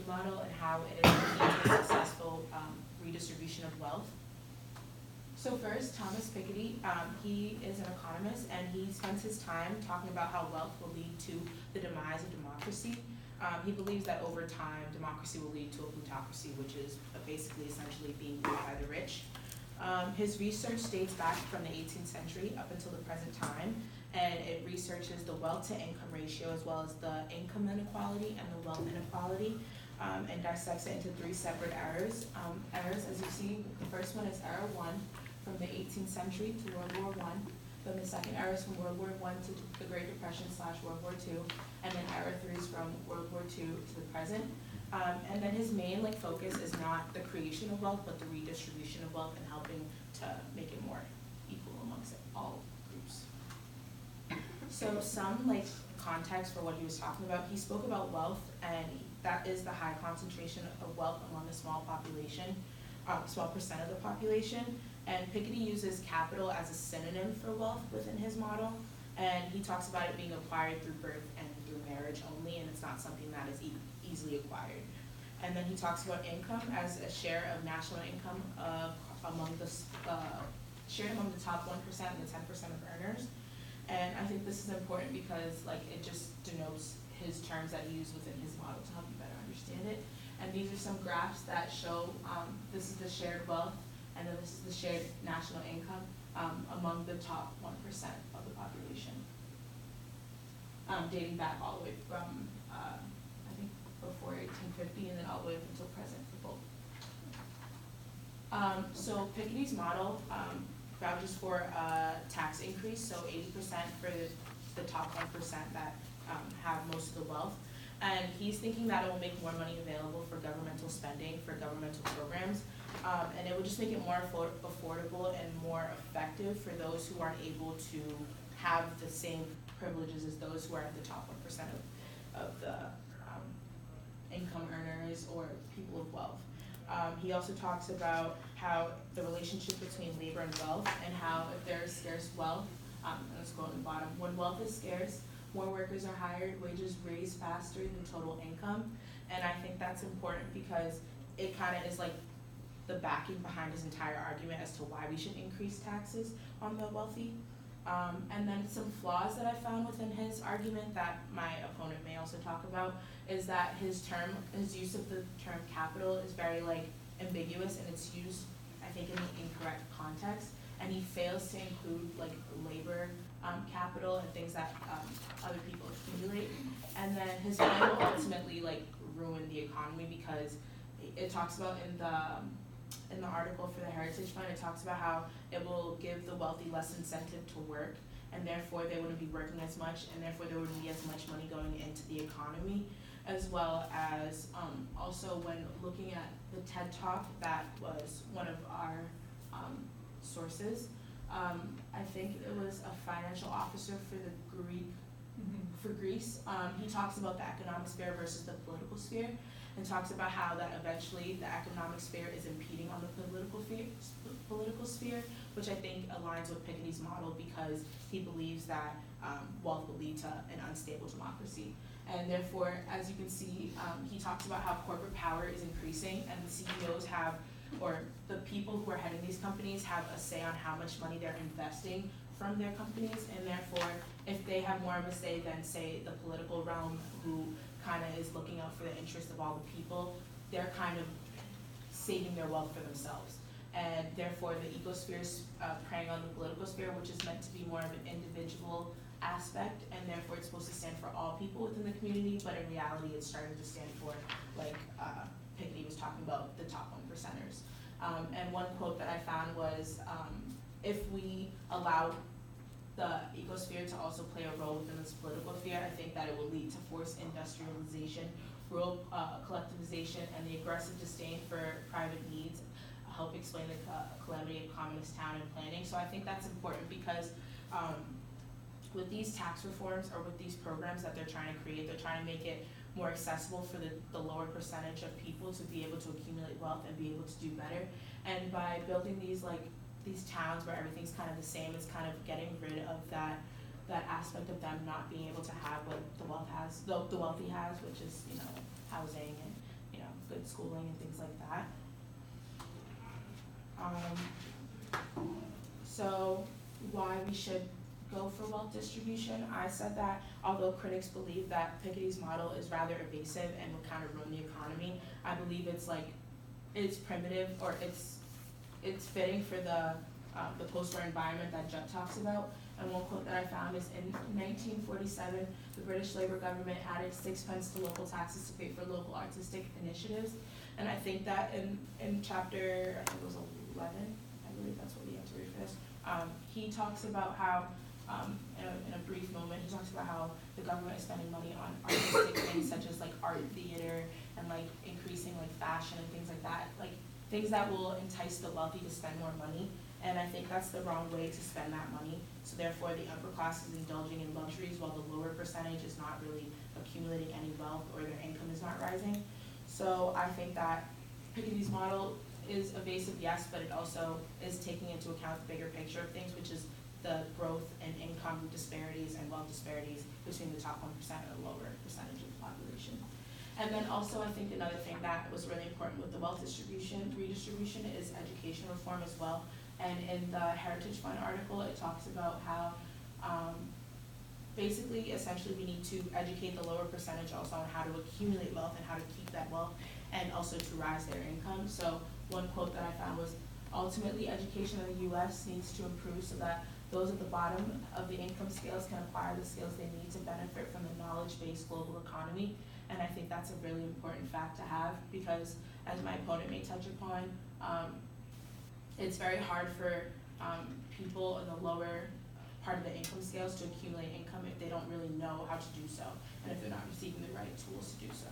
model and how it is key to a successful redistribution of wealth. So first, Thomas Piketty, he is an economist, and he spends his time talking about how wealth will lead to the demise of democracy. He believes that over time, democracy will lead to a plutocracy, which is basically essentially being ruled by the rich. His research dates back from the 18th century up until the present time, and it researches the wealth to income ratio as well as the income inequality and the wealth inequality, and dissects it into three separate eras. As you see, the first one is era 1, from the 18th century to World War I. Then the second era is from World War I to the Great Depression / World War II. And then era 3 is from World War II to the present. And then his main focus is not the creation of wealth, but the redistribution of wealth and helping to make it more equal amongst all groups. So some context for what he was talking about. He spoke about wealth, and that is the high concentration of wealth among a small population, small percent of the population. And Piketty uses capital as a synonym for wealth within his model, and he talks about it being acquired through birth and through marriage only, and it's not something that is easily acquired. And then he talks about income as a share of national income shared among the top 1% and the 10% of earners. And I think this is important because it just denotes his terms that he used within his model to help you better understand it. And these are some graphs that show this is the shared wealth, and then this is the shared national income among the top 1% of the population, dating back all the way from, I think, before 1850 and then all the way up until present for both. So Piketty's model vouches for a tax increase, so 80% for the top 1% that have most of the wealth. And he's thinking that it will make more money available for governmental spending, for governmental programs, and it would just make it more affordable and more effective for those who aren't able to have the same privileges as those who are at the top 1% of the income earners or people of wealth. He also talks about how the relationship between labor and wealth, and how if there is scarce wealth, and let's go on the bottom, when wealth is scarce, more workers are hired, wages raise faster than total income. And I think that's important because it kind of is the backing behind his entire argument as to why we should increase taxes on the wealthy. And then some flaws that I found within his argument that my opponent may also talk about is that his use of the term capital is very ambiguous, and it's used, I think, in the incorrect context. And he fails to include labor capital and things that other people accumulate. And then his plan will ultimately ruin the economy, because it talks about in the article for the Heritage Fund, it talks about how it will give the wealthy less incentive to work, and therefore they wouldn't be working as much, and therefore there wouldn't be as much money going into the economy, as well as also when looking at the TED Talk that was one of our sources. I think it was a financial officer for Greece. He talks about the economic sphere versus the political sphere, and talks about how that eventually the economic sphere is impeding on the political sphere, which I think aligns with Piketty's model, because he believes that wealth will lead to an unstable democracy. And therefore, as you can see, he talks about how corporate power is increasing, and the CEOs have, or the people who are heading these companies have a say on how much money they're investing from their companies, and therefore, if they have more of a say than, say, the political realm, who kind of is looking out for the interest of all the people, they're kind of saving their wealth for themselves. And therefore, the ecosphere is preying on the political sphere, which is meant to be more of an individual aspect, and therefore it's supposed to stand for all people within the community, but in reality, it's starting to stand for, Piketty was talking about, the top 1%ers. And one quote that I found was, if we allow the ecosphere to also play a role within this political sphere, I think that it will lead to forced industrialization, rural collectivization, and the aggressive disdain for private needs help explain the calamity of communist town and planning. So I think that's important, because with these tax reforms, or with these programs that they're trying to create, they're trying to make it more accessible for the lower percentage of people to be able to accumulate wealth and be able to do better. And by building these towns where everything's kind of the same, it's kind of getting rid of that aspect of them not being able to have what the wealthy has, which is housing and good schooling and things like that. So why we should go for wealth distribution, I said that although critics believe that Piketty's model is rather evasive and will kind of ruin the economy, I believe it's primitive, or it's fitting for the post-war environment that Judd talks about. And one quote that I found is, in 1947, the British Labour government added 6 pence to local taxes to pay for local artistic initiatives. And I think that in chapter, I think it was 11, I believe that's what we have to read for this, he talks about how, in a brief moment, he talks about how the government is spending money on artistic things such as like art theater and like increasing like fashion and things like that, like things that will entice the wealthy to spend more money. And I think that's the wrong way to spend that money. So therefore, the upper class is indulging in luxuries while the lower percentage is not really accumulating any wealth, or their income is not rising. So I think that Piketty's model is evasive, yes, but it also is taking into account the bigger picture of things, which is the growth in income disparities and wealth disparities between the top 1% and the lower percentage of the population. And then also, I think another thing that was really important with the wealth redistribution is education reform as well. And in the Heritage Fund article, it talks about how basically, essentially, we need to educate the lower percentage also on how to accumulate wealth and how to keep that wealth, and also to rise their income. So one quote that I found was, ultimately, education in the U.S. needs to improve so that those at the bottom of the income scales can acquire the skills they need to benefit from the knowledge-based global economy. And I think that's a really important fact to have, because as my opponent may touch upon, it's very hard for people in the lower part of the income scales to accumulate income if they don't really know how to do so, and if they're not receiving the right tools to do so.